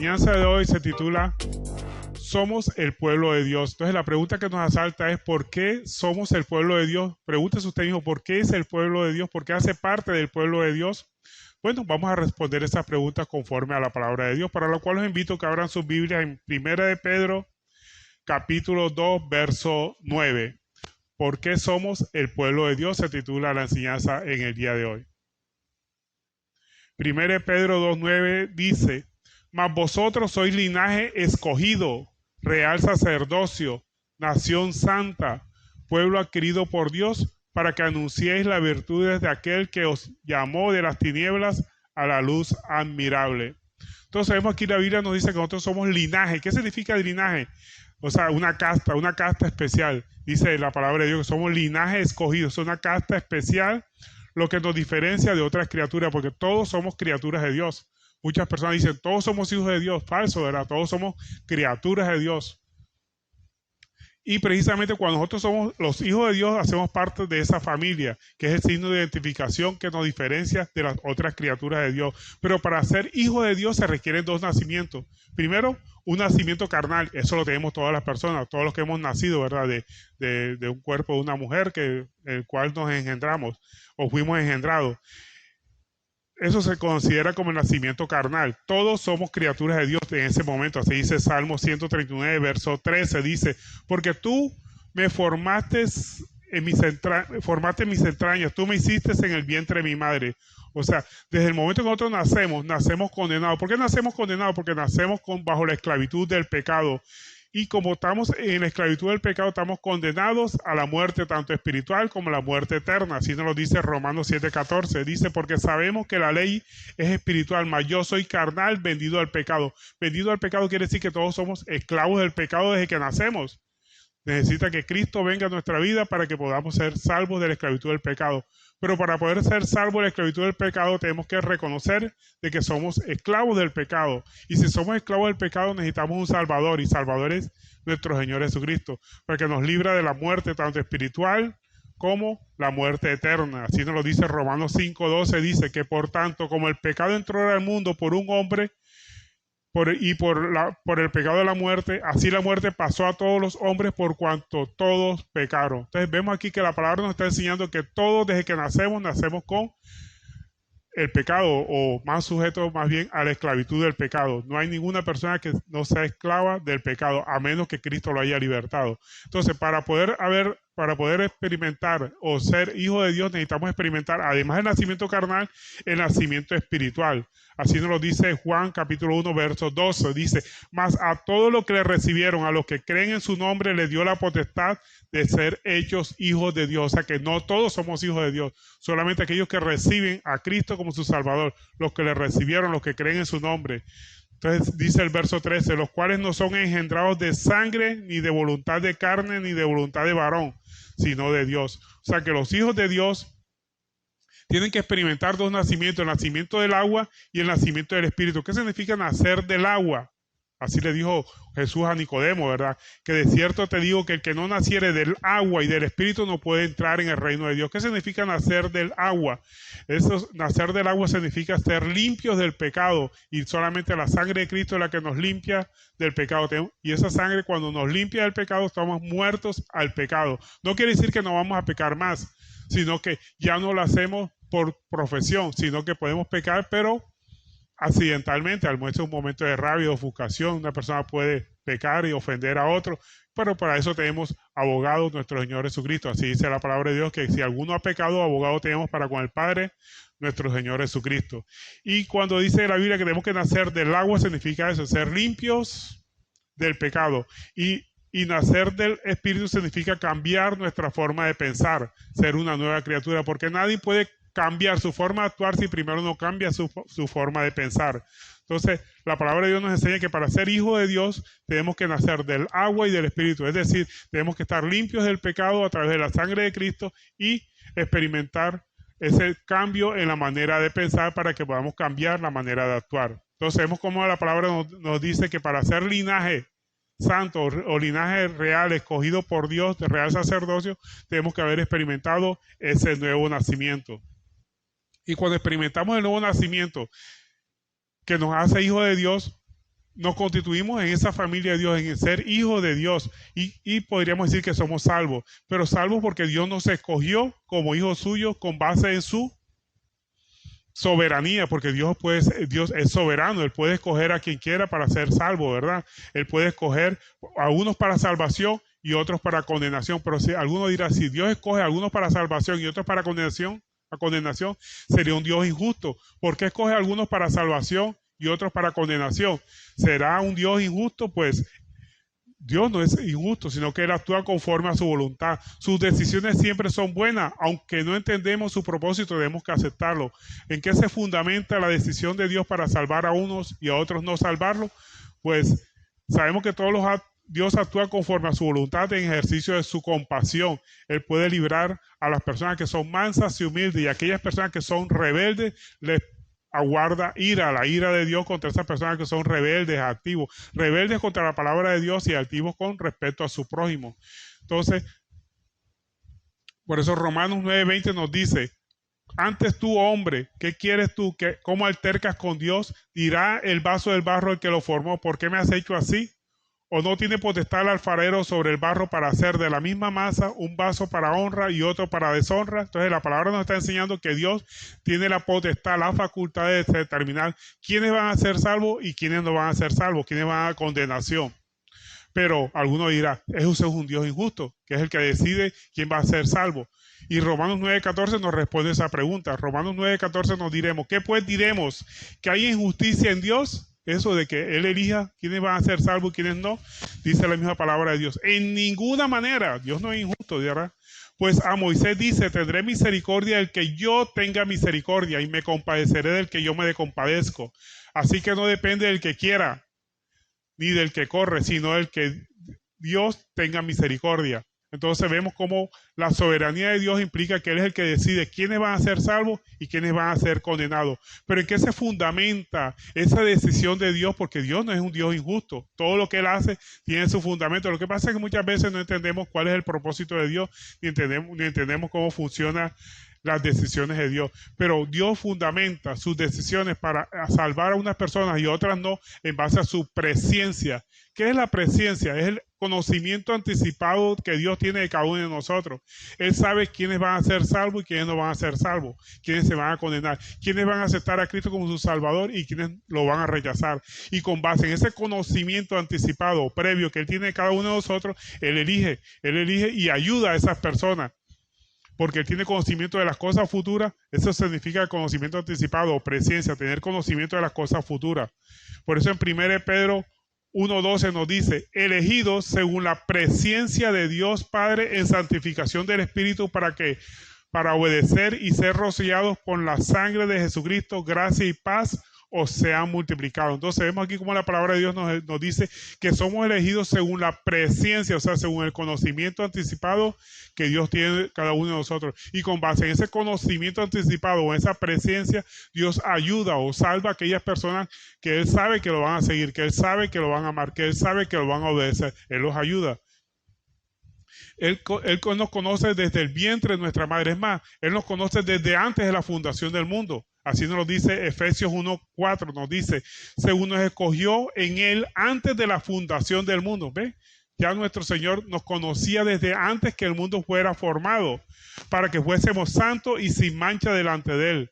enseñanza de hoy se titula Somos el pueblo de Dios. Entonces la pregunta que nos asalta es ¿por qué somos el pueblo de Dios? Pregúntese usted mismo, ¿por qué es el pueblo de Dios? ¿Por qué hace parte del pueblo de Dios? Bueno, vamos a responder esas preguntas conforme a la palabra de Dios, para lo cual los invito a que abran sus Biblias en 1 de Pedro, capítulo 2, verso 9. ¿Por qué somos el pueblo de Dios? Se titula la enseñanza en el día de hoy. 1 de Pedro 2:9 dice: Mas vosotros sois linaje escogido, real sacerdocio, nación santa, pueblo adquirido por Dios, para que anunciéis las virtudes de aquel que os llamó de las tinieblas a la luz admirable. Entonces vemos aquí la Biblia nos dice que nosotros somos linaje. ¿Qué significa linaje? O sea, una casta especial. Dice la palabra de Dios que somos linaje escogido, es una casta especial, lo que nos diferencia de otras criaturas, porque todos somos criaturas de Dios. Muchas personas dicen, todos somos hijos de Dios. Falso, ¿verdad? Todos somos criaturas de Dios. Y precisamente cuando nosotros somos los hijos de Dios, hacemos parte de esa familia, que es el signo de identificación que nos diferencia de las otras criaturas de Dios. Pero para ser hijo de Dios se requieren dos nacimientos. Primero, un nacimiento carnal. Eso lo tenemos todas las personas, todos los que hemos nacido, ¿verdad? De un cuerpo de una mujer, el cual nos engendramos o fuimos engendrados. Eso se considera como el nacimiento carnal. Todos somos criaturas de Dios en ese momento. Así dice Salmo 139, verso 13. Dice, porque tú me formaste en mis entrañas, tú me hiciste en el vientre de mi madre. O sea, desde el momento que nosotros nacemos condenados. ¿Por qué nacemos condenados? Porque nacemos bajo la esclavitud del pecado. Y como estamos en la esclavitud del pecado, estamos condenados a la muerte tanto espiritual como a la muerte eterna. Así nos lo dice Romanos 7:14. Dice, porque sabemos que la ley es espiritual, mas yo soy carnal, vendido al pecado. Vendido al pecado quiere decir que todos somos esclavos del pecado desde que nacemos. Necesita que Cristo venga a nuestra vida para que podamos ser salvos de la esclavitud del pecado. Pero para poder ser salvos de la esclavitud del pecado tenemos que reconocer de que somos esclavos del pecado. Y si somos esclavos del pecado necesitamos un Salvador. Y Salvador es nuestro Señor Jesucristo, para que nos libra de la muerte tanto espiritual como la muerte eterna. Así nos lo dice Romanos 5:12. Dice que por tanto como el pecado entró al mundo por un hombre, por el pecado de la muerte, así la muerte pasó a todos los hombres por cuanto todos pecaron. Entonces vemos aquí que la palabra nos está enseñando que todos desde que nacemos con el pecado, o más sujetos más bien a la esclavitud del pecado. No hay ninguna persona que no sea esclava del pecado, a menos que Cristo lo haya libertado. Entonces, para poder experimentar o ser hijo de Dios, necesitamos experimentar, además del nacimiento carnal, el nacimiento espiritual. Así nos lo dice Juan capítulo 1, verso 12. Dice, mas a todos los que le recibieron, a los que creen en su nombre, le dio la potestad de ser hechos hijos de Dios. O sea que no todos somos hijos de Dios, solamente aquellos que reciben a Cristo como su Salvador, los que le recibieron, los que creen en su nombre. Entonces dice el verso 13, los cuales no son engendrados de sangre, ni de voluntad de carne, ni de voluntad de varón, sino de Dios. O sea que los hijos de Dios tienen que experimentar dos nacimientos, el nacimiento del agua y el nacimiento del Espíritu. ¿Qué significa nacer del agua? Así le dijo Jesús a Nicodemo, ¿verdad? Que de cierto te digo que el que no naciere del agua y del Espíritu no puede entrar en el reino de Dios. ¿Qué significa nacer del agua? Nacer del agua significa ser limpios del pecado, y solamente la sangre de Cristo es la que nos limpia del pecado. Y esa sangre, cuando nos limpia del pecado, estamos muertos al pecado. No quiere decir que no vamos a pecar más, sino que ya no lo hacemos por profesión, sino que podemos pecar, pero accidentalmente, al muestra un momento de rabia o ofuscación. Una persona puede pecar y ofender a otro, pero para eso tenemos abogado, nuestro Señor Jesucristo. Así dice la palabra de Dios, que si alguno ha pecado, abogado tenemos para con el Padre, nuestro Señor Jesucristo. Y cuando dice la Biblia que tenemos que nacer del agua, significa eso, ser limpios del pecado. Y nacer del Espíritu significa cambiar nuestra forma de pensar, ser una nueva criatura, porque nadie puede cambiar su forma de actuar si primero no cambia su forma de pensar. Entonces, la palabra de Dios nos enseña que para ser hijos de Dios tenemos que nacer del agua y del Espíritu. Es decir, tenemos que estar limpios del pecado a través de la sangre de Cristo y experimentar ese cambio en la manera de pensar para que podamos cambiar la manera de actuar. Entonces, vemos cómo la palabra nos dice que para ser linaje santo o linaje real escogido por Dios, de real sacerdocio, tenemos que haber experimentado ese nuevo nacimiento. Y cuando experimentamos el nuevo nacimiento que nos hace hijos de Dios, nos constituimos en esa familia de Dios, en el ser hijos de Dios, y podríamos decir que somos salvos, pero salvos porque Dios nos escogió como hijos suyos con base en su soberanía, porque Dios es soberano, Él puede escoger a quien quiera para ser salvo, ¿verdad? Él puede escoger a unos para salvación y otros para condenación, pero si alguno dirá, si Dios escoge a algunos para salvación y otros para condenación, sería un Dios injusto. ¿Por qué escoge a algunos para salvación y otros para condenación? ¿Será un Dios injusto? Pues Dios no es injusto, sino que Él actúa conforme a su voluntad. Sus decisiones siempre son buenas, aunque no entendemos su propósito, tenemos que aceptarlo. ¿En qué se fundamenta la decisión de Dios para salvar a unos y a otros no salvarlos? Pues sabemos que Dios actúa conforme a su voluntad en ejercicio de su compasión. Él puede librar a las personas que son mansas y humildes, y a aquellas personas que son rebeldes les aguarda la ira de Dios contra esas personas que son rebeldes contra la palabra de Dios y altivos con respecto a su prójimo. Entonces, por eso Romanos 9:20 nos dice: antes tú, hombre, ¿qué quieres tú? ¿Cómo altercas con Dios? Dirá el vaso del barro el que lo formó: ¿por qué me has hecho así? ¿O no tiene potestad el alfarero sobre el barro para hacer de la misma masa un vaso para honra y otro para deshonra? Entonces la palabra nos está enseñando que Dios tiene la potestad, la facultad de determinar quiénes van a ser salvos y quiénes no van a ser salvos, quiénes van a condenación. Pero alguno dirá, eso es un Dios injusto, que es el que decide quién va a ser salvo. Y Romanos 9:14 nos responde esa pregunta. Romanos 9:14 nos diremos, ¿qué pues diremos? ¿Que hay injusticia en Dios? Eso de que Él elija quiénes van a ser salvos y quiénes no, dice la misma palabra de Dios. En ninguna manera, Dios no es injusto, ¿verdad? Pues a Moisés dice: tendré misericordia del que yo tenga misericordia, y me compadeceré del que yo me compadezco. Así que no depende del que quiera, ni del que corre, sino del que Dios tenga misericordia. Entonces vemos cómo la soberanía de Dios implica que Él es el que decide quiénes van a ser salvos y quiénes van a ser condenados. Pero ¿en qué se fundamenta esa decisión de Dios? Porque Dios no es un Dios injusto. Todo lo que Él hace tiene su fundamento. Lo que pasa es que muchas veces no entendemos cuál es el propósito de Dios, ni entendemos cómo funcionan las decisiones de Dios. Pero Dios fundamenta sus decisiones para salvar a unas personas y otras no, en base a su presciencia. ¿Qué es la presciencia? Es el conocimiento anticipado que Dios tiene de cada uno de nosotros. Él sabe quiénes van a ser salvos y quiénes no van a ser salvos, quiénes se van a condenar, quiénes van a aceptar a Cristo como su Salvador y quiénes lo van a rechazar. Y con base en ese conocimiento anticipado, previo que Él tiene de cada uno de nosotros, Él elige y ayuda a esas personas. Porque Él tiene conocimiento de las cosas futuras. Eso significa conocimiento anticipado o presciencia, tener conocimiento de las cosas futuras. Por eso en 1 Pedro 1:12 nos dice: elegidos según la presciencia de Dios Padre en santificación del Espíritu, para obedecer y ser rociados con la sangre de Jesucristo, gracia y paz os sean multiplicados. Entonces vemos aquí como la palabra de Dios nos dice que somos elegidos según la presciencia, o sea, según el conocimiento anticipado que Dios tiene cada uno de nosotros. Y con base en ese conocimiento anticipado o esa presciencia, Dios ayuda o salva a aquellas personas que Él sabe que lo van a seguir, que Él sabe que lo van a amar, que Él sabe que lo van a obedecer. Él los ayuda. Él nos conoce desde el vientre de nuestra madre. Es más, Él nos conoce desde antes de la fundación del mundo. Así nos lo dice Efesios 1:4, nos dice: según nos escogió en Él antes de la fundación del mundo. ¿Ve? Ya nuestro Señor nos conocía desde antes que el mundo fuera formado, para que fuésemos santos y sin mancha delante de Él,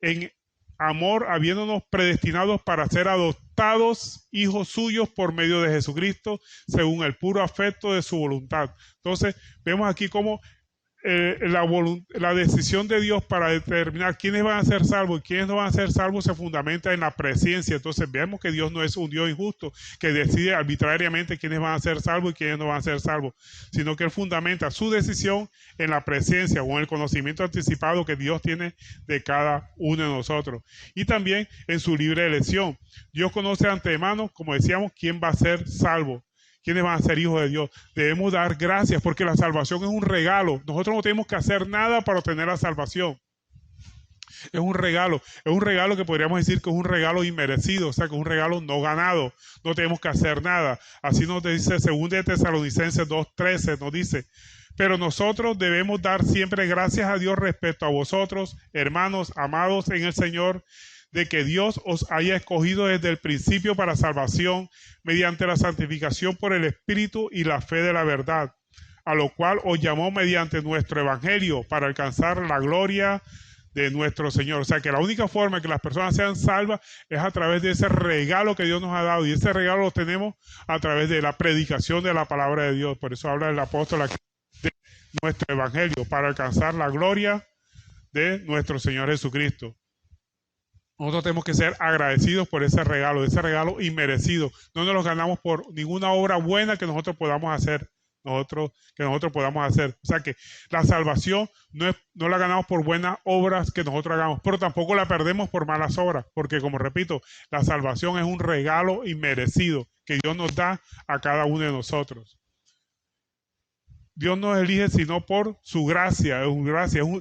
en amor, habiéndonos predestinados para ser adoptados hijos suyos por medio de Jesucristo, según el puro afecto de su voluntad. Entonces vemos aquí cómo la decisión de Dios para determinar quiénes van a ser salvos y quiénes no van a ser salvos se fundamenta en la presciencia. Entonces vemos que Dios no es un Dios injusto que decide arbitrariamente quiénes van a ser salvos y quiénes no van a ser salvos, sino que Él fundamenta su decisión en la presciencia o en el conocimiento anticipado que Dios tiene de cada uno de nosotros, y también en su libre elección. Dios conoce de antemano, como decíamos, quién va a ser salvo, quiénes van a ser hijos de Dios. Debemos dar gracias porque la salvación es un regalo. Nosotros no tenemos que hacer nada para obtener la salvación. Es un regalo que podríamos decir que es un regalo inmerecido, o sea, que es un regalo no ganado. No tenemos que hacer nada. Así nos dice 2 Tesalonicenses 2:13, nos dice: pero nosotros debemos dar siempre gracias a Dios respecto a vosotros, hermanos amados en el Señor, de que Dios os haya escogido desde el principio para salvación, mediante la santificación por el Espíritu y la fe de la verdad, a lo cual os llamó mediante nuestro Evangelio para alcanzar la gloria de nuestro Señor. O sea que la única forma que las personas sean salvas es a través de ese regalo que Dios nos ha dado, y ese regalo lo tenemos a través de la predicación de la palabra de Dios. Por eso habla el apóstol aquí de nuestro Evangelio para alcanzar la gloria de nuestro Señor Jesucristo. Nosotros tenemos que ser agradecidos por ese regalo inmerecido. No nos lo ganamos por ninguna obra buena que nosotros podamos hacer. O sea que la salvación no la ganamos por buenas obras que nosotros hagamos, pero tampoco la perdemos por malas obras, porque como repito, la salvación es un regalo inmerecido que Dios nos da a cada uno de nosotros. Dios no elige sino por su gracia.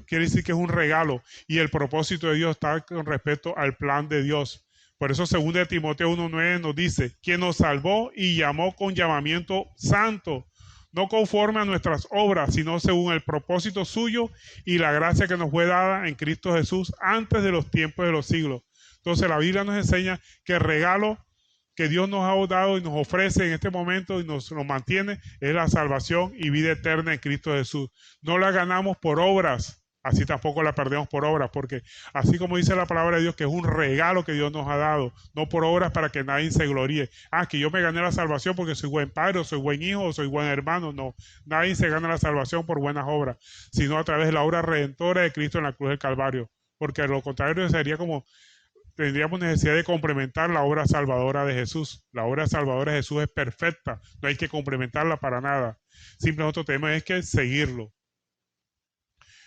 Quiere decir que es un regalo, y el propósito de Dios está con respecto al plan de Dios. Por eso 2 Timoteo 1:9 nos dice, quien nos salvó y llamó con llamamiento santo, no conforme a nuestras obras, sino según el propósito suyo y la gracia que nos fue dada en Cristo Jesús antes de los tiempos de los siglos. Entonces la Biblia nos enseña que el regalo que Dios nos ha dado y nos ofrece en este momento y nos mantiene es la salvación y vida eterna en Cristo Jesús. No la ganamos por obras, así tampoco la perdemos por obras, porque así como dice la palabra de Dios, que es un regalo que Dios nos ha dado, no por obras para que nadie se gloríe. Que yo me gané la salvación porque soy buen padre, o soy buen hijo, o soy buen hermano. No, nadie se gana la salvación por buenas obras, sino a través de la obra redentora de Cristo en la cruz del Calvario, porque lo contrario sería como tendríamos necesidad de complementar la obra salvadora de Jesús. La obra salvadora de Jesús es perfecta, no hay que complementarla para nada. Simplemente nosotros tenemos que seguirlo.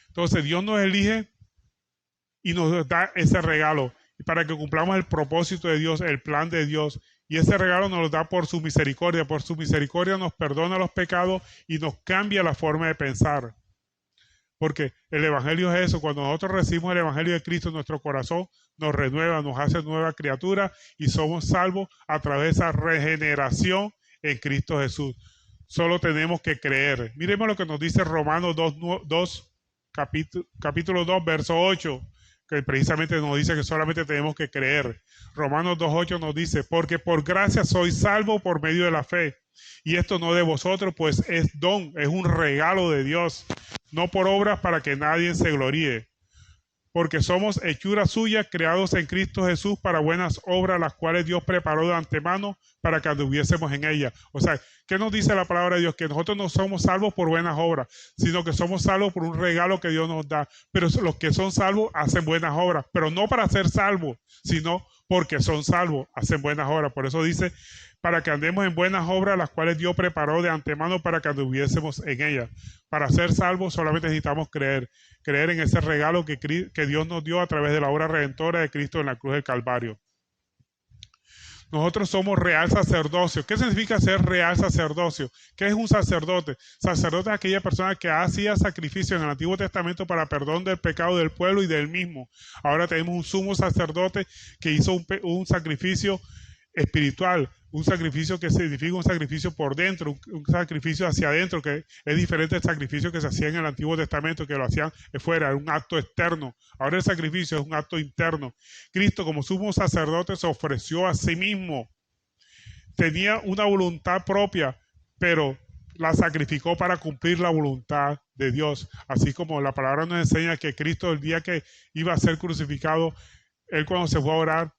Entonces Dios nos elige y nos da ese regalo para que cumplamos el propósito de Dios, el plan de Dios. Y ese regalo nos lo da por su misericordia. Por su misericordia nos perdona los pecados y nos cambia la forma de pensar. Porque el Evangelio es eso. Cuando nosotros recibimos el Evangelio de Cristo en nuestro corazón, nos renueva, nos hace nueva criatura y somos salvos a través de esa regeneración en Cristo Jesús. Solo tenemos que creer. Miremos lo que nos dice Romanos 2, capítulo 2, verso 8, que precisamente nos dice que solamente tenemos que creer. Romanos 2:8 nos dice, porque por gracia sois salvo por medio de la fe, y esto no de vosotros, pues es don, es un regalo de Dios, no por obras para que nadie se gloríe, porque somos hechura suya, creados en Cristo Jesús para buenas obras, las cuales Dios preparó de antemano para que anduviésemos en ellas. O sea, ¿qué nos dice la palabra de Dios? Que nosotros no somos salvos por buenas obras, sino que somos salvos por un regalo que Dios nos da. Pero los que son salvos hacen buenas obras, pero no para ser salvos, sino porque son salvos, hacen buenas obras. Por eso dice, para que andemos en buenas obras, las cuales Dios preparó de antemano para que anduviésemos en ellas. Para ser salvos solamente necesitamos creer en ese regalo que Dios nos dio a través de la obra redentora de Cristo en la cruz del Calvario. Nosotros somos real sacerdocio. ¿Qué significa ser real sacerdocio? ¿Qué es un sacerdote? Sacerdote es aquella persona que hacía sacrificio en el Antiguo Testamento para perdón del pecado del pueblo y del mismo. Ahora tenemos un sumo sacerdote que hizo un sacrificio espiritual, un sacrificio que significa un sacrificio por dentro, un sacrificio hacia adentro, que es diferente al sacrificio que se hacía en el Antiguo Testamento, que lo hacían fuera, era un acto externo. Ahora el sacrificio es un acto interno. Cristo, como sumo sacerdote, se ofreció a sí mismo. Tenía una voluntad propia, pero la sacrificó para cumplir la voluntad de Dios. Así como la palabra nos enseña que Cristo, el día que iba a ser crucificado, él cuando se fue a orar,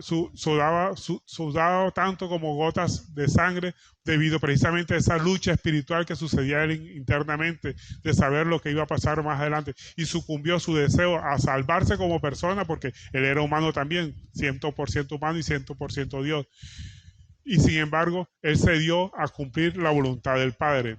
sudaba tanto como gotas de sangre, debido precisamente a esa lucha espiritual que sucedía internamente, de saber lo que iba a pasar más adelante, y sucumbió a su deseo a salvarse como persona, porque él era humano también, 100% humano y 100% Dios, y sin embargo él se dio a cumplir la voluntad del Padre.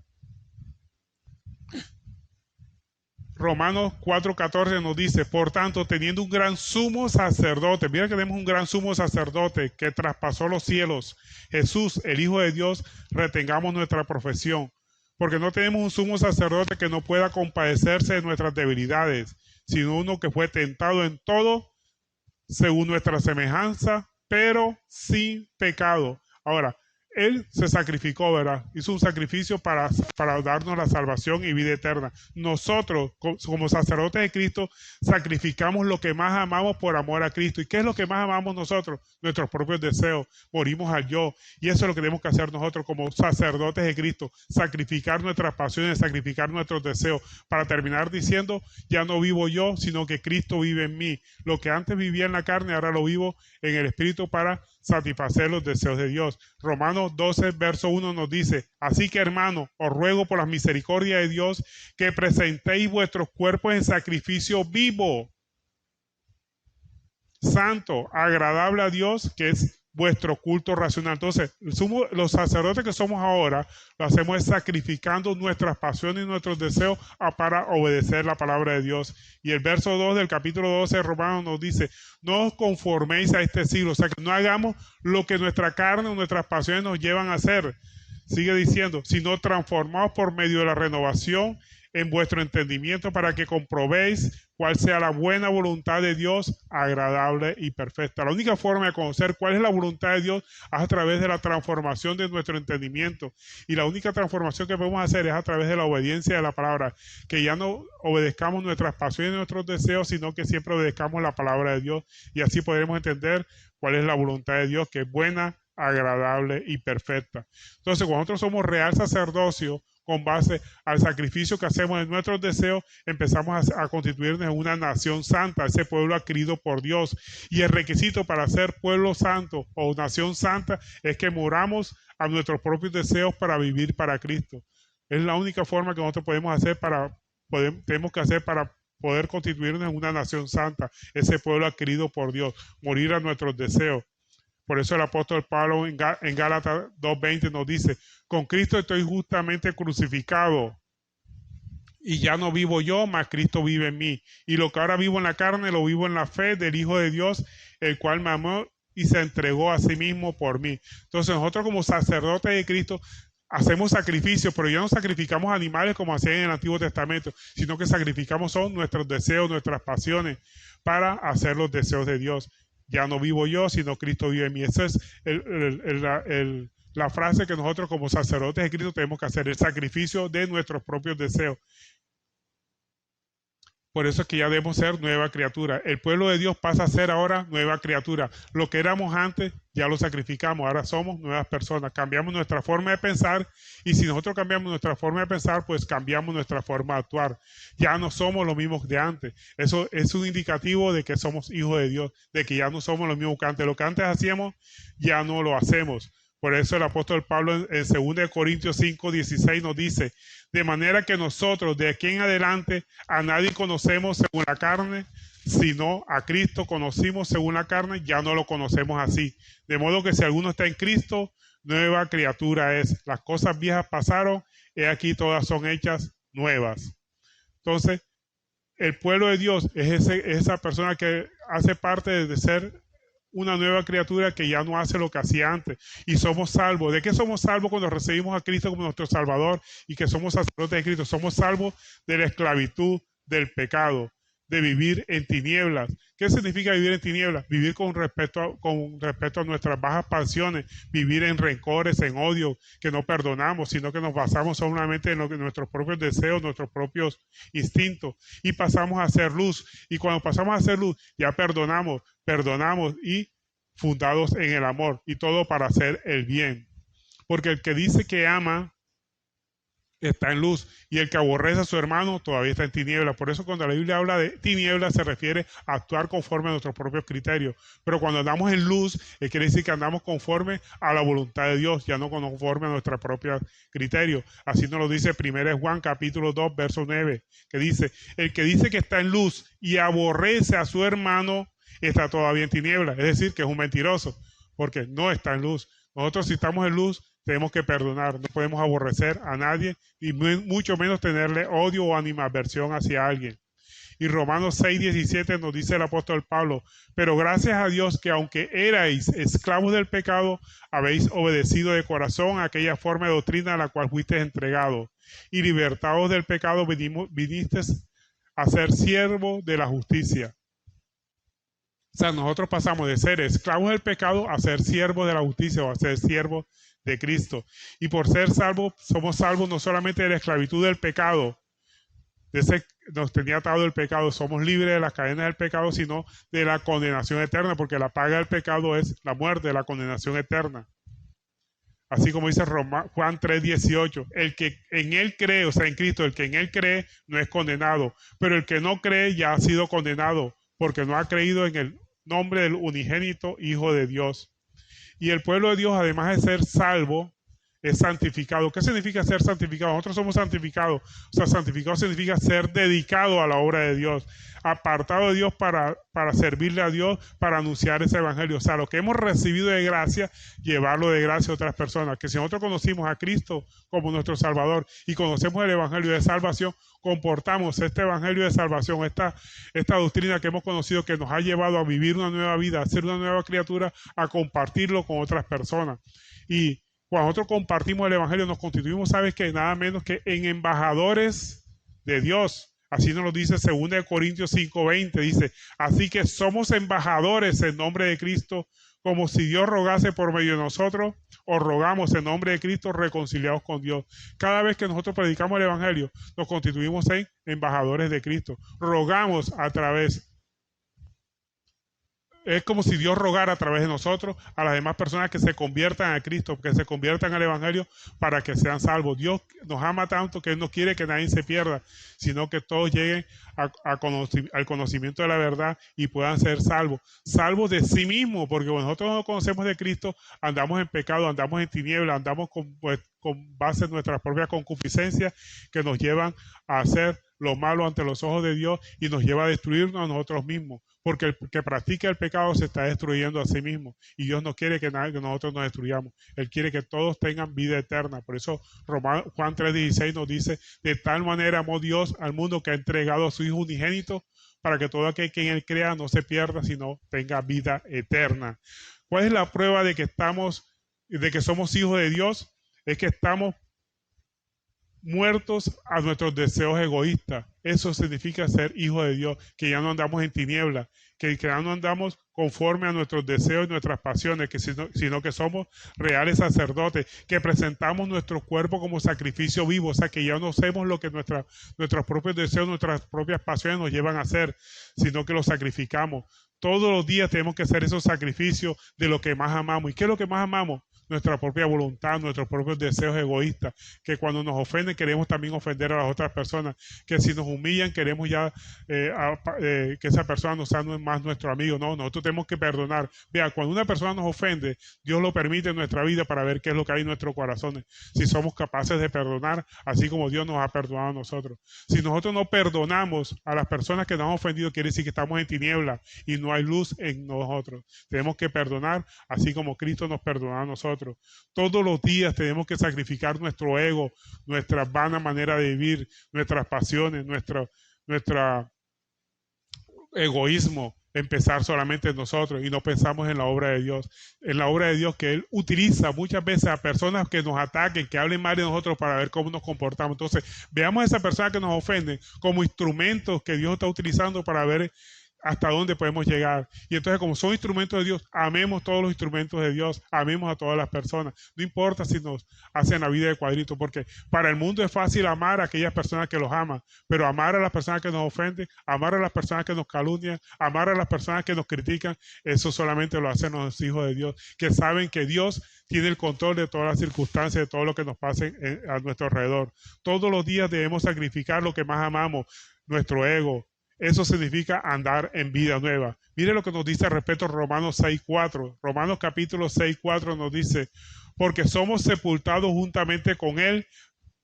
Romanos 4:14 nos dice, por tanto, teniendo un gran sumo sacerdote, mira que tenemos un gran sumo sacerdote que traspasó los cielos, Jesús, el Hijo de Dios, retengamos nuestra profesión, porque no tenemos un sumo sacerdote que no pueda compadecerse de nuestras debilidades, sino uno que fue tentado en todo, según nuestra semejanza, pero sin pecado. Ahora, Él se sacrificó, ¿verdad? Hizo un sacrificio para darnos la salvación y vida eterna. Nosotros, como sacerdotes de Cristo, sacrificamos lo que más amamos por amor a Cristo. ¿Y qué es lo que más amamos nosotros? Nuestros propios deseos. Morimos al yo. Y eso es lo que tenemos que hacer nosotros como sacerdotes de Cristo. Sacrificar nuestras pasiones, sacrificar nuestros deseos. Para terminar diciendo, ya no vivo yo, sino que Cristo vive en mí. Lo que antes vivía en la carne, ahora lo vivo en el Espíritu para satisfacer los deseos de Dios. Romanos 12, verso 1 nos dice: así que, hermano, os ruego por la misericordia de Dios que presentéis vuestros cuerpos en sacrificio vivo, santo, agradable a Dios, que es vuestro culto racional. Entonces, los sacerdotes que somos ahora, lo hacemos sacrificando nuestras pasiones y nuestros deseos para obedecer la palabra de Dios. Y el verso 2 del capítulo 12 de Romanos nos dice: no os conforméis a este siglo, o sea, que no hagamos lo que nuestra carne o nuestras pasiones nos llevan a hacer. Sigue diciendo: sino transformaos por medio de la renovación en vuestro entendimiento, para que comprobéis cuál sea la buena voluntad de Dios, agradable y perfecta. La única forma de conocer cuál es la voluntad de Dios es a través de la transformación de nuestro entendimiento. Y la única transformación que podemos hacer es a través de la obediencia de la palabra, que ya no obedezcamos nuestras pasiones y nuestros deseos, sino que siempre obedezcamos la palabra de Dios, y así podremos entender cuál es la voluntad de Dios, que es buena, agradable y perfecta. Entonces, cuando nosotros somos real sacerdocio, con base al sacrificio que hacemos en nuestros deseos, empezamos a constituirnos en una nación santa, ese pueblo adquirido por Dios. Y el requisito para ser pueblo santo o nación santa es que moramos a nuestros propios deseos para vivir para Cristo. Es la única forma que nosotros podemos hacer tenemos que hacer para poder constituirnos en una nación santa, ese pueblo adquirido por Dios, morir a nuestros deseos. Por eso el apóstol Pablo en Gálatas 2:20 nos dice: con Cristo estoy justamente crucificado, y ya no vivo yo, mas Cristo vive en mí. Y lo que ahora vivo en la carne, lo vivo en la fe del Hijo de Dios, el cual me amó y se entregó a sí mismo por mí. Entonces nosotros, como sacerdotes de Cristo, hacemos sacrificios, pero ya no sacrificamos animales como hacían en el Antiguo Testamento, sino que sacrificamos son nuestros deseos, nuestras pasiones, para hacer los deseos de Dios. Ya no vivo yo, sino Cristo vive en mí. Esa es la frase que nosotros como sacerdotes de Cristo tenemos que hacer, el sacrificio de nuestros propios deseos. Por eso es que ya debemos ser nueva criatura. El pueblo de Dios pasa a ser ahora nueva criatura. Lo que éramos antes ya lo sacrificamos, ahora somos nuevas personas. Cambiamos nuestra forma de pensar, y si nosotros cambiamos nuestra forma de pensar, pues cambiamos nuestra forma de actuar. Ya no somos los mismos de antes. Eso es un indicativo de que somos hijos de Dios, de que ya no somos los mismos que antes. Lo que antes hacíamos, ya no lo hacemos. Por eso el apóstol Pablo en 2 Corintios 5:16 nos dice: de manera que nosotros de aquí en adelante a nadie conocemos según la carne, sino a Cristo conocimos según la carne, ya no lo conocemos así. De modo que si alguno está en Cristo, nueva criatura es. Las cosas viejas pasaron, he aquí todas son hechas nuevas. Entonces, el pueblo de Dios es esa persona que hace parte de ser una nueva criatura, que ya no hace lo que hacía antes, y somos salvos. ¿De qué somos salvos cuando recibimos a Cristo como nuestro Salvador y que somos sacerdotes de Cristo? Somos salvos de la esclavitud del pecado, de vivir en tinieblas. ¿Qué significa vivir en tinieblas? Vivir con respecto a nuestras bajas pasiones, vivir en rencores, en odio, que no perdonamos, sino que nos basamos solamente en nuestros propios deseos, nuestros propios instintos, y pasamos a ser luz. Y cuando pasamos a ser luz, ya perdonamos y fundados en el amor, y todo para hacer el bien. Porque el que dice que ama está en luz, y el que aborrece a su hermano todavía está en tinieblas. Por eso cuando la Biblia habla de tinieblas se refiere a actuar conforme a nuestros propios criterios. Pero cuando andamos en luz, quiere decir que andamos conforme a la voluntad de Dios, ya no conforme a nuestros propios criterios. Así nos lo dice 1 Juan capítulo 2 verso 9, que dice: el que dice que está en luz y aborrece a su hermano está todavía en tinieblas. Es decir, que es un mentiroso, porque no está en luz. Nosotros, si estamos en luz, tenemos que perdonar. No podemos aborrecer a nadie, y mucho menos tenerle odio o animadversión hacia alguien. Y Romanos 6:17 nos dice el apóstol Pablo: pero gracias a Dios que aunque erais esclavos del pecado, habéis obedecido de corazón a aquella forma de doctrina a la cual fuisteis entregados, y libertados del pecado vinisteis a ser siervos de la justicia. O sea, nosotros pasamos de ser esclavos del pecado a ser siervos de la justicia, o a ser siervos de Cristo. Y por ser salvos, somos salvos no solamente de la esclavitud del pecado, nos tenía atado el pecado, somos libres de las cadenas del pecado, sino de la condenación eterna, porque la paga del pecado es la muerte, la condenación eterna. Así como dice Juan 3:18, el que en él cree, o sea, en Cristo, el que en él cree no es condenado, pero el que no cree ya ha sido condenado, porque no ha creído en el nombre del unigénito Hijo de Dios. Y el pueblo de Dios, además de ser salvo, es santificado. ¿Qué significa ser santificado? Nosotros somos santificados. O sea, santificado significa ser dedicado a la obra de Dios, apartado de Dios para servirle a Dios, para anunciar ese evangelio. O sea, lo que hemos recibido de gracia, llevarlo de gracia a otras personas. Que si nosotros conocimos a Cristo como nuestro Salvador y conocemos el evangelio de salvación, comportamos este evangelio de salvación, esta doctrina que hemos conocido, que nos ha llevado a vivir una nueva vida, a ser una nueva criatura, a compartirlo con otras personas. Y cuando nosotros compartimos el evangelio, nos constituimos, ¿sabes qué? Nada menos que en embajadores de Dios. Así nos lo dice 2 Corintios 5:20, dice, así que somos embajadores en nombre de Cristo, como si Dios rogase por medio de nosotros, o rogamos en nombre de Cristo reconciliados con Dios. Cada vez que nosotros predicamos el evangelio, nos constituimos en embajadores de Cristo. Rogamos a través. Es como si Dios rogara a través de nosotros a las demás personas que se conviertan a Cristo, que se conviertan al evangelio para que sean salvos. Dios nos ama tanto que Él no quiere que nadie se pierda, sino que todos lleguen al conocimiento de la verdad y puedan ser salvos. Salvos de sí mismos, porque cuando nosotros no conocemos de Cristo, andamos en pecado, andamos en tinieblas, andamos con base en nuestras propias concupiscencias que nos llevan a hacer lo malo ante los ojos de Dios y nos lleva a destruirnos a nosotros mismos, porque el que practica el pecado se está destruyendo a sí mismo y Dios no quiere que nosotros nos destruyamos. Él quiere que todos tengan vida eterna. Por eso Juan 3:16 nos dice, de tal manera amó Dios al mundo que ha entregado a su Hijo unigénito para que todo aquel que en Él crea no se pierda, sino tenga vida eterna. ¿Cuál es la prueba de que somos hijos de Dios? Es que estamos muertos a nuestros deseos egoístas. Eso significa ser hijo de Dios, que ya no andamos en tinieblas, que ya no andamos conforme a nuestros deseos y nuestras pasiones, sino que somos reales sacerdotes, que presentamos nuestro cuerpo como sacrificio vivo, o sea, que ya no hacemos lo que nuestros propios deseos, nuestras propias pasiones nos llevan a hacer, sino que lo sacrificamos. Todos los días tenemos que hacer esos sacrificios de lo que más amamos. ¿Y qué es lo que más amamos? Nuestra propia voluntad, nuestros propios deseos egoístas, que cuando nos ofenden queremos también ofender a las otras personas, que si nos humillan queremos ya que esa persona no sea más nuestro amigo. No, nosotros tenemos que perdonar. Vea, cuando una persona nos ofende, Dios lo permite en nuestra vida para ver qué es lo que hay en nuestros corazones, si somos capaces de perdonar, así como Dios nos ha perdonado a nosotros. Si nosotros no perdonamos a las personas que nos han ofendido, quiere decir que estamos en tinieblas y no hay luz en nosotros. Tenemos que perdonar, así como Cristo nos perdonó a nosotros. Todos los días tenemos que sacrificar nuestro ego, nuestra vana manera de vivir, nuestras pasiones, nuestro egoísmo, empezar solamente en nosotros y no pensamos en la obra de Dios, que Él utiliza muchas veces a personas que nos ataquen, que hablen mal de nosotros para ver cómo nos comportamos. Entonces, veamos a esa persona que nos ofende como instrumentos que Dios está utilizando para ver hasta dónde podemos llegar. Y entonces, como son instrumentos de Dios, amemos todos los instrumentos de Dios, amemos a todas las personas, no importa si nos hacen la vida de cuadrito, porque para el mundo es fácil amar a aquellas personas que los aman, pero amar a las personas que nos ofenden, amar a las personas que nos calumnian, amar a las personas que nos critican, eso solamente lo hacen los hijos de Dios, que saben que Dios tiene el control de todas las circunstancias, de todo lo que nos pase a nuestro alrededor. Todos los días debemos sacrificar lo que más amamos, nuestro ego. Eso significa andar en vida nueva. Mire lo que nos dice al respecto Romanos 6:4. Romanos capítulo 6:4 nos dice, porque somos sepultados juntamente con Él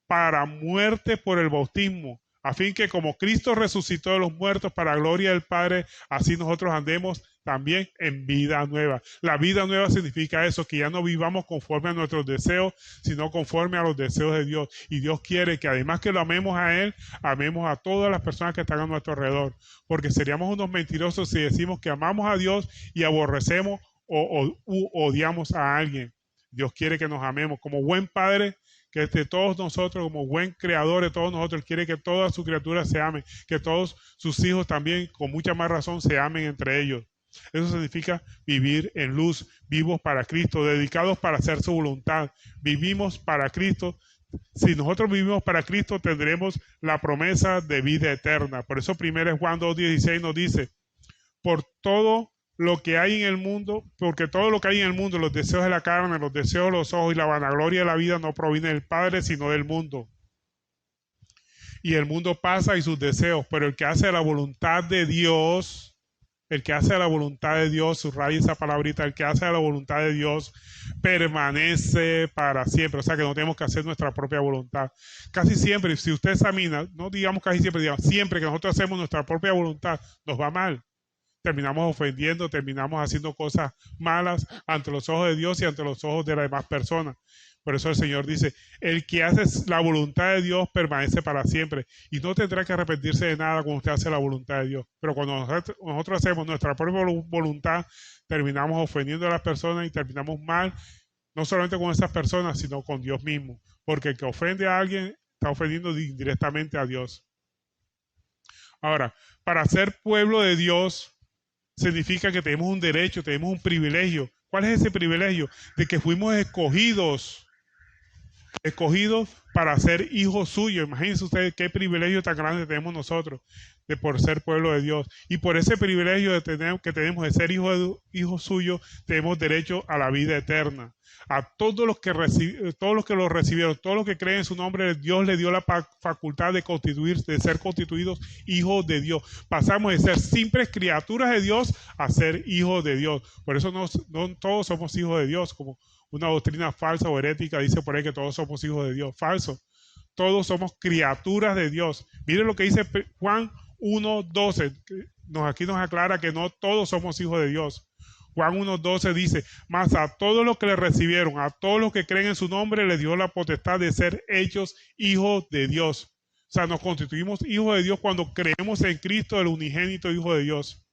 para muerte por el bautismo, a fin que como Cristo resucitó de los muertos para gloria del Padre, así nosotros andemos también en vida nueva. La vida nueva significa eso, que ya no vivamos conforme a nuestros deseos, sino conforme a los deseos de Dios. Y Dios quiere que además que lo amemos a Él, amemos a todas las personas que están a nuestro alrededor. Porque seríamos unos mentirosos si decimos que amamos a Dios y aborrecemos o odiamos a alguien. Dios quiere que nos amemos como buen Padre, que de todos nosotros, como buen creador de todos nosotros, quiere que todas sus criaturas se amen, que todos sus hijos también, con mucha más razón, se amen entre ellos. Eso significa vivir en luz, vivos para Cristo, dedicados para hacer su voluntad. Vivimos para Cristo. Si nosotros vivimos para Cristo, tendremos la promesa de vida eterna. Por eso 1 Juan 2:16 nos dice, por todo lo que hay en el mundo, porque todo lo que hay en el mundo, los deseos de la carne, los deseos de los ojos y la vanagloria de la vida no proviene del Padre, sino del mundo. Y el mundo pasa y sus deseos, pero el que hace la voluntad de Dios, el que hace la voluntad de Dios, subraya esa palabrita, el que hace la voluntad de Dios permanece para siempre. O sea que no tenemos que hacer nuestra propia voluntad. Casi siempre, si usted examina, no digamos casi siempre, digamos siempre que nosotros hacemos nuestra propia voluntad, nos va mal. Terminamos ofendiendo, terminamos haciendo cosas malas ante los ojos de Dios y ante los ojos de las demás personas. Por eso el Señor dice, el que hace la voluntad de Dios permanece para siempre y no tendrá que arrepentirse de nada cuando usted hace la voluntad de Dios. Pero cuando nosotros hacemos nuestra propia voluntad, terminamos ofendiendo a las personas y terminamos mal, no solamente con esas personas, sino con Dios mismo. Porque el que ofende a alguien está ofendiendo directamente a Dios. Ahora, para ser pueblo de Dios, significa que tenemos un derecho, tenemos un privilegio. ¿Cuál es ese privilegio? De que fuimos escogidos para ser hijos suyos. Imagínense ustedes qué privilegio tan grande tenemos nosotros de por ser pueblo de Dios. Y por ese privilegio que tenemos de ser hijos suyos, tenemos derecho a la vida eterna. A todos los que lo recibieron, todos los que creen en su nombre, Dios les dio la facultad de ser constituidos hijos de Dios. Pasamos de ser simples criaturas de Dios a ser hijos de Dios. Por eso no todos somos hijos de Dios, como una doctrina falsa o herética dice por ahí que todos somos hijos de Dios. Falso. Todos somos criaturas de Dios. Miren lo que dice Juan 1:12. Aquí nos aclara que no todos somos hijos de Dios. Juan 1:12 dice, mas a todos los que le recibieron, a todos los que creen en su nombre, les dio la potestad de ser hechos hijos de Dios. O sea, nos constituimos hijos de Dios cuando creemos en Cristo, el unigénito Hijo de Dios.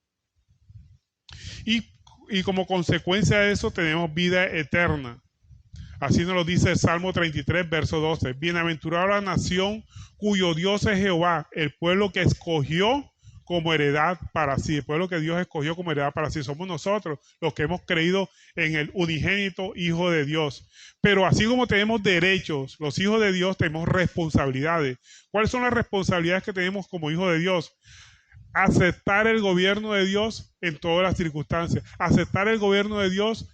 Y como consecuencia de eso tenemos vida eterna. Así nos lo dice el Salmo 33, verso 12. Bienaventurada la nación cuyo Dios es Jehová, el pueblo que escogió como heredad para sí, el pueblo que Dios escogió como heredad para sí. Somos nosotros los que hemos creído en el unigénito Hijo de Dios. Pero así como tenemos derechos, los hijos de Dios tenemos responsabilidades. ¿Cuáles son las responsabilidades que tenemos como hijos de Dios? Aceptar el gobierno de Dios en todas las circunstancias, aceptar el gobierno de Dios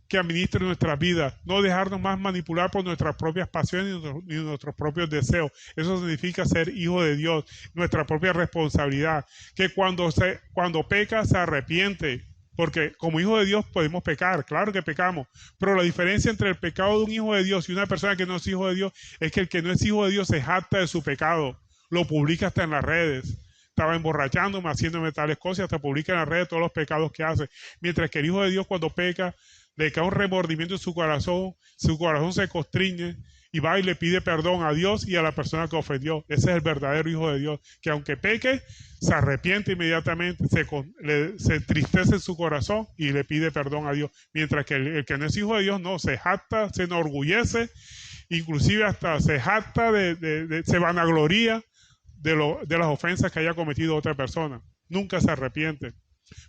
que administre nuestras vidas, no dejarnos más manipular por nuestras propias pasiones ni nuestros propios deseos. Eso significa ser hijo de Dios, nuestra propia responsabilidad, que cuando peca se arrepiente, porque como hijo de Dios podemos pecar, claro que pecamos, pero la diferencia entre el pecado de un hijo de Dios y una persona que no es hijo de Dios es que el que no es hijo de Dios se jacta de su pecado, lo publica hasta en las redes. Estaba emborrachándome, haciéndome tales cosas, hasta publica en las redes todos los pecados que hace. Mientras que el hijo de Dios cuando peca, le cae un remordimiento en su corazón se constriñe y va y le pide perdón a Dios y a la persona que ofendió. Ese es el verdadero hijo de Dios, que aunque peque, se arrepiente inmediatamente, se entristece en su corazón y le pide perdón a Dios. Mientras que el que no es hijo de Dios, no, se jacta, se enorgullece, inclusive hasta se jacta, se vanagloria de las ofensas que haya cometido otra persona. Nunca se arrepiente.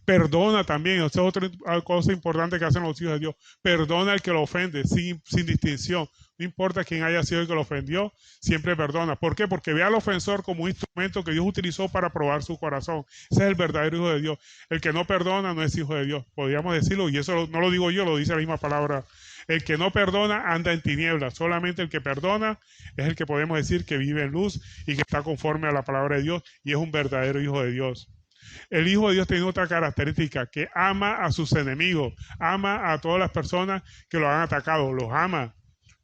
Perdona también, esa es otra cosa importante que hacen los hijos de Dios. Perdona al que lo ofende, sin distinción. No importa quién haya sido el que lo ofendió, siempre perdona. ¿Por qué? Porque ve al ofensor como un instrumento que Dios utilizó para probar su corazón. Ese es el verdadero hijo de Dios. El que no perdona no es hijo de Dios. Podríamos decirlo, y eso no lo digo yo, lo dice la misma palabra. El que no perdona anda en tinieblas. Solamente el que perdona es el que podemos decir que vive en luz y que está conforme a la palabra de Dios y es un verdadero hijo de Dios. El Hijo de Dios tiene otra característica, que ama a sus enemigos, ama a todas las personas que lo han atacado, los ama,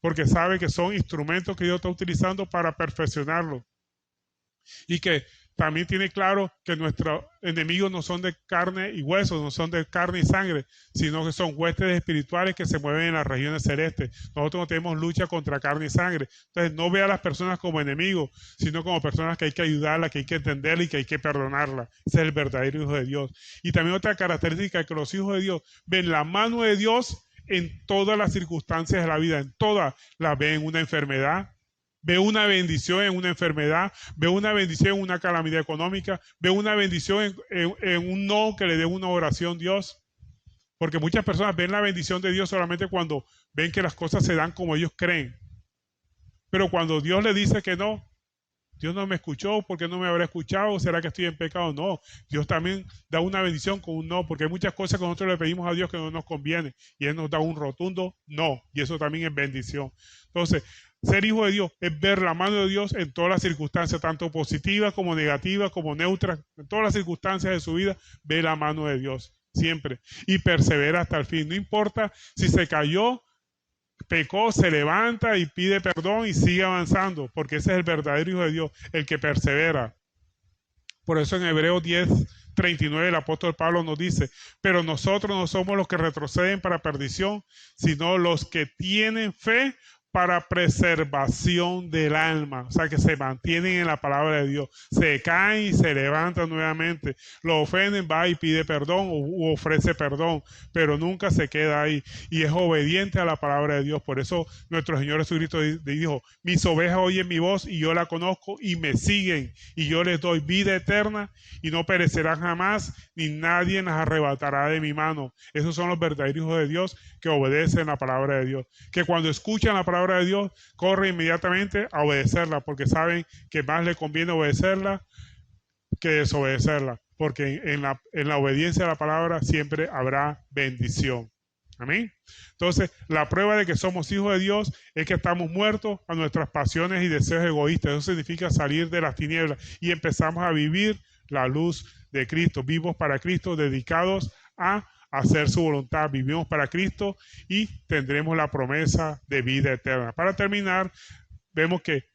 porque sabe que son instrumentos que Dios está utilizando para perfeccionarlo. Y que también tiene claro que nuestros enemigos no son de carne y huesos, no son de carne y sangre, sino que son huestes espirituales que se mueven en las regiones celestes. Nosotros no tenemos lucha contra carne y sangre. Entonces no ve a las personas como enemigos, sino como personas que hay que ayudarlas, que hay que entenderlas y que hay que perdonarlas. Ese es el verdadero hijo de Dios. Y también otra característica es que los hijos de Dios ven la mano de Dios en todas las circunstancias de la vida, en todas las ven una enfermedad, Ve una bendición en una enfermedad, ve una bendición en una calamidad económica, ve una bendición en un no que le dé una oración Dios. Porque muchas personas ven la bendición de Dios solamente cuando ven que las cosas se dan como ellos creen. Pero cuando Dios le dice que no, Dios no me escuchó, ¿por qué no me habrá escuchado? ¿Será que estoy en pecado? No, Dios también da una bendición con un no, porque hay muchas cosas que nosotros le pedimos a Dios que no nos conviene, y Él nos da un rotundo no, y eso también es bendición. Entonces, ser hijo de Dios es ver la mano de Dios en todas las circunstancias, tanto positivas como negativas, como neutras, en todas las circunstancias de su vida, ve la mano de Dios, siempre, y persevera hasta el fin. No importa si se cayó, pecó, se levanta y pide perdón y sigue avanzando, porque ese es el verdadero hijo de Dios, el que persevera. Por eso en Hebreos 10:39 el apóstol Pablo nos dice: pero nosotros no somos los que retroceden para perdición, sino los que tienen fe para preservación del alma. O sea, que se mantienen en la palabra de Dios, se caen y se levantan nuevamente, lo ofenden, va y pide perdón o ofrece perdón, pero nunca se queda ahí y es obediente a la palabra de Dios. Por eso nuestro Señor Jesucristo dijo: mis ovejas oyen mi voz y yo la conozco y me siguen, y yo les doy vida eterna y no perecerán jamás, ni nadie las arrebatará de mi mano. Esos son los verdaderos hijos de Dios, que obedecen la palabra de Dios, que cuando escuchan la palabra de Dios corren inmediatamente a obedecerla, porque saben que más les conviene obedecerla que desobedecerla, porque en la obediencia a la palabra siempre habrá bendición. Amén. Entonces, la prueba de que somos hijos de Dios es que estamos muertos a nuestras pasiones y deseos egoístas. Eso significa salir de las tinieblas y empezamos a vivir la luz de Cristo, vivos para Cristo, dedicados a hacer su voluntad. Vivimos para Cristo y tendremos la promesa de vida eterna. Para terminar, vemos que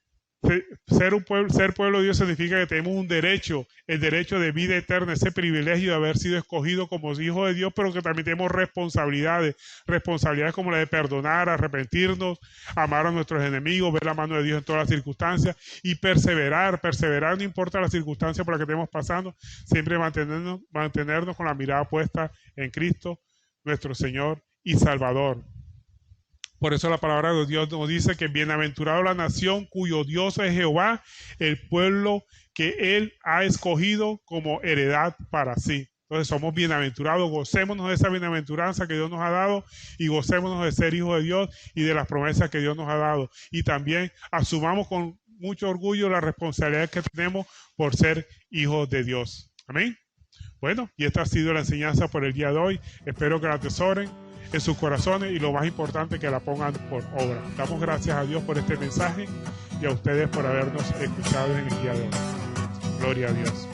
ser pueblo de Dios significa que tenemos un derecho, el derecho de vida eterna, ese privilegio de haber sido escogido como hijos de Dios, pero que también tenemos responsabilidades como la de perdonar, arrepentirnos, amar a nuestros enemigos, ver la mano de Dios en todas las circunstancias y perseverar no importa la circunstancia por la que estemos pasando, siempre mantenernos con la mirada puesta en Cristo, nuestro Señor y Salvador. Por eso la palabra de Dios nos dice que bienaventurado la nación cuyo Dios es Jehová, el pueblo que Él ha escogido como heredad para sí. Entonces somos bienaventurados, gocémonos de esa bienaventuranza que Dios nos ha dado y gocémonos de ser hijos de Dios y de las promesas que Dios nos ha dado. Y también asumamos con mucho orgullo la responsabilidad que tenemos por ser hijos de Dios. Amén. Bueno, y esta ha sido la enseñanza por el día de hoy. Espero que la atesoren en sus corazones y lo más importante, que la pongan por obra. Damos gracias a Dios por este mensaje y a ustedes por habernos escuchado en el día de hoy. Gloria a Dios.